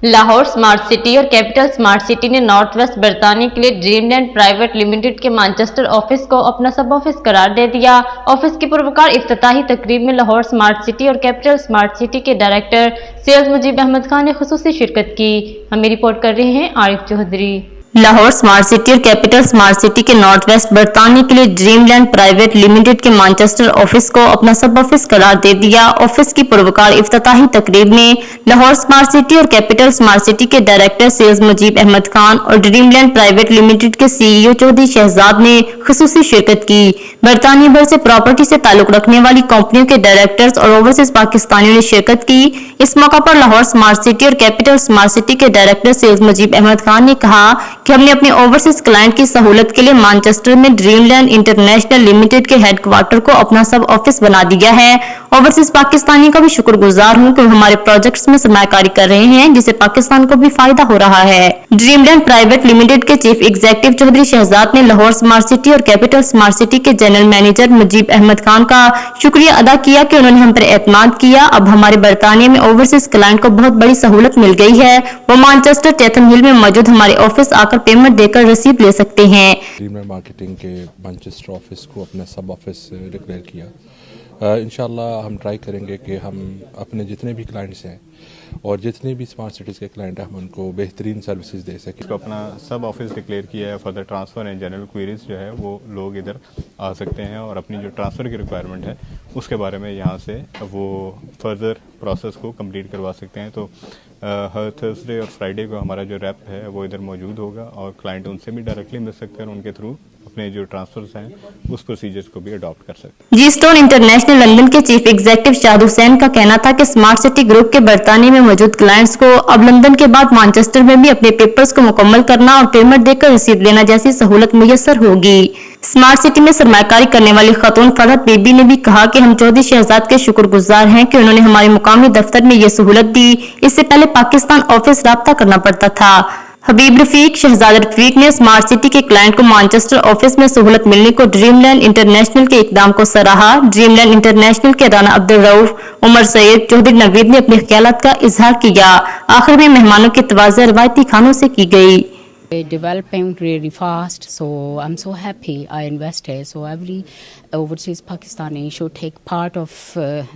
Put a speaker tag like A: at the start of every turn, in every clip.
A: Lahore smart city اور capital smart city نے north west برطانیہ کے لیے ڈریم لینڈ پرائیویٹ لمیٹڈ کے مانچسٹر آفس کو اپنا سب آفس قرار دے دیا۔ آفس کی پروقار افتتاحی تقریب میں لاہور سمارٹ سٹی اور کیپٹل سمارٹ سٹی کے ڈائریکٹر سیلز مجیب احمد خان نے خصوصی شرکت کی۔ ہمیں رپورٹ کر رہے ہیں عارف چودھری۔ لاہور سمارٹ سٹی اور کیپٹل سمارٹ سٹی کے نارتھ ویسٹ برطانیہ کے لیے ڈریم لینڈ پرائیویٹ لمیٹڈ کے مانچسٹر آفس کو اپنا سب آفس قرار دے دیا۔ آفس کی پروقار افتتاحی تقریب میں لاہور سمارٹ سٹی اور کیپٹل سمارٹ سٹی کے ڈائریکٹر سیلز مجیب احمد خان اور ڈریم لینڈ پرائیویٹ لمیٹڈ کے سی ای او چودھری شہزاد نے خصوصی شرکت کی۔ برطانیہ بھر سے پراپرٹی سے تعلق رکھنے والی کمپنیوں کے ڈائریکٹرز اور اوورسیز پاکستانیوں نے شرکت کی۔ اس موقع پر لاہور سمارٹ سٹی اور کیپٹل سمارٹ سٹی کے ڈائریکٹر سیلز مجیب احمد خان نے کہا کہ ہم نے اپنے اوورسیز کلائنٹ کی سہولت کے لیے مانچسٹر میں ڈریم لینڈ انٹرنیشنل لمیٹڈ کے ہیڈ کوارٹر کو اپنا سب آفس بنا دیا ہے۔ اوورسیز پاکستانی کا بھی شکر گزار ہوں کہ وہ ہمارے پروجیکٹس میں سرمایہ کاری کر رہے ہیں، جس سے پاکستان کو بھی فائدہ ہو رہا ہے۔ ڈریم لینڈ پرائیویٹ لمیٹڈ کے چیف ایگزیکٹو چودھری شہزاد نے لاہور سمارٹ سٹی اور کیپٹل سمارٹ سٹی کے جنرل مینیجر مجیب احمد خان کا شکریہ ادا کیا کہ انہوں نے ہم پر اعتماد کیا۔ اب ہمارے برطانیہ میں اوورسیز کلائنٹ کو بہت بڑی سہولت مل گئی ہے، وہ مانچسٹر چیتھم ہل میں موجود ہمارے آفس آ کر پیمنٹ دے کر رسید لے سکتے ہیں۔
B: ڈریم لینڈ مارکیٹنگ کے مانچسٹر آفس کو اپنا سب آفس ڈکلیئر کیا۔ انشاءاللہ ہم ٹرائی کریں گے کہ ہم اپنے جتنے بھی کلائنٹس ہیں اور جتنے بھی اسمارٹ سٹیز کے کلائنٹ ہیں ہم ان کو بہترین سروسز دے سکیں۔
C: اس کو اپنا سب آفس ڈکلیئر کیا ہے۔ Further transfer and general queries جو ہے وہ لوگ ادھر آ سکتے ہیں اور اپنی جو ٹرانسفر کی ریکوائرمنٹ ہے اس کے بارے میں یہاں سے وہ فردر پروسیس کو کمپلیٹ کروا سکتے ہیں۔ تو ہر تھرسڈے اور فرائیڈے کو ہمارا جو ریپ ہے وہ ادھر موجود ہوگا اور کلائنٹ ان سے بھی ڈائریکٹلی مل سکتے ہیں اور ان کے تھرو اپنے جو ٹرانسفرز ہیں اس پروسیجرز کو بھی اڈاپٹ کر سکتے ہیں۔
A: جی اسٹون انٹرنیشنل لندن کے چیف ایگزیکٹو شاد حسین کا کہنا تھا کہ اسمارٹ سٹی گروپ کے برطانیہ میں موجود کلائنٹس کو اب لندن کے بعد مانچسٹر میں بھی اپنے پیپرز کو مکمل کرنا اور پیمنٹ دے کر رسید لینا جیسی سہولت میسر ہوگی۔ اسمارٹ سٹی میں سرمایہ کاری کرنے والی خاتون فرحت بی بی نے بھی کہا کہ ہم چودھری شہزاد کے شکر گزار ہیں کہ انہوں نے ہمارے مقامی دفتر میں یہ سہولت دی۔ اس سے پہلے پاکستان آفس رابطہ کرنا پڑتا تھا۔ حبیب رفیق شہزاد رفیق نے اسمارٹ سٹی کے کلائنٹ کو مانچسٹر آفس میں سہولت ملنے کو ڈریم لینڈ انٹرنیشنل کے اقدام کو سراہا۔ ڈریم لینڈ انٹرنیشنل کے رانا عبدالرؤف عمر سید چودھری نوید نے اپنے خیالات کا اظہار کیا۔ آخر میں مہمانوں کی توازیع روایتی کھانوں سے کی گئی۔
D: Developing really fast, so I'm so happy I invested. So every overseas Pakistani should take part of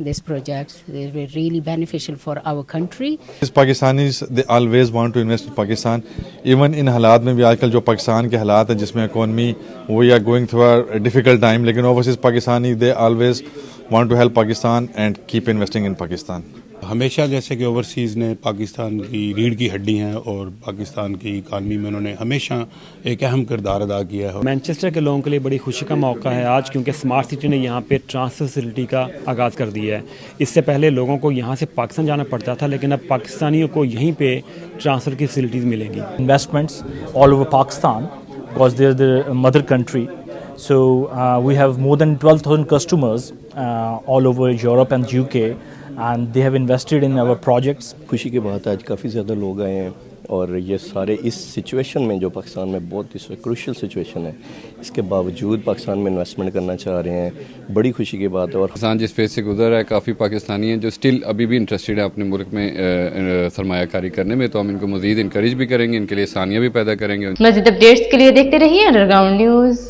D: this project. They're really beneficial for our country.
E: Pakistanis they always want to invest in Pakistan. Even in حالات میں بھی آج کل جو پاکستان کے حالات ہیں جس میں economy we are going through a difficult time, لیکن overseas Pakistani they always want to help Pakistan and keep investing in Pakistan.
F: ہمیشہ جیسے کہ اوورسیز نے پاکستان کی ریڑھ کی ہڈی ہیں اور پاکستان کی اکانومی میں انہوں نے ہمیشہ ایک اہم کردار ادا کیا ہے۔
G: مینچسٹر کے لوگوں کے لیے بڑی خوشی کا موقع ہے آج، کیونکہ اسمارٹ سٹی نے یہاں پہ ٹرانسفر فیسلٹی کا آغاز کر دیا ہے۔ اس سے پہلے لوگوں کو یہاں سے پاکستان جانا پڑتا تھا، لیکن اب پاکستانیوں کو یہیں پہ ٹرانسفر کی فیسلٹیز ملیں گی۔
H: Investments all over Pakistan because they're the mother country. So we have more than 12,000 customers all over Europe and UK. And they have invested in our projects.
I: خوشی کی بات ہے آج کافی زیادہ لوگ آئے ہیں اور یہ سارے اس سچویشن میں جو پاکستان میں بہت ہی کروشل سچویشن ہے، اس کے باوجود پاکستان میں انویسٹمنٹ کرنا چاہ رہے ہیں، بڑی خوشی کی بات ہے۔ اور
J: پاکستان جس فیز سے گزر رہا ہے کافی پاکستانی ہیں جو اسٹل ابھی بھی انٹرسٹیڈ ہیں اپنے ملک میں سرمایہ کاری کرنے میں، تو ہم ان کو مزید انکریج بھی کریں گے، ان کے لیے آسانیاں بھی پیدا کریں گے۔
A: مزید اپڈیٹس کے لیے دیکھتے رہیے انڈر گراؤنڈ نیوز۔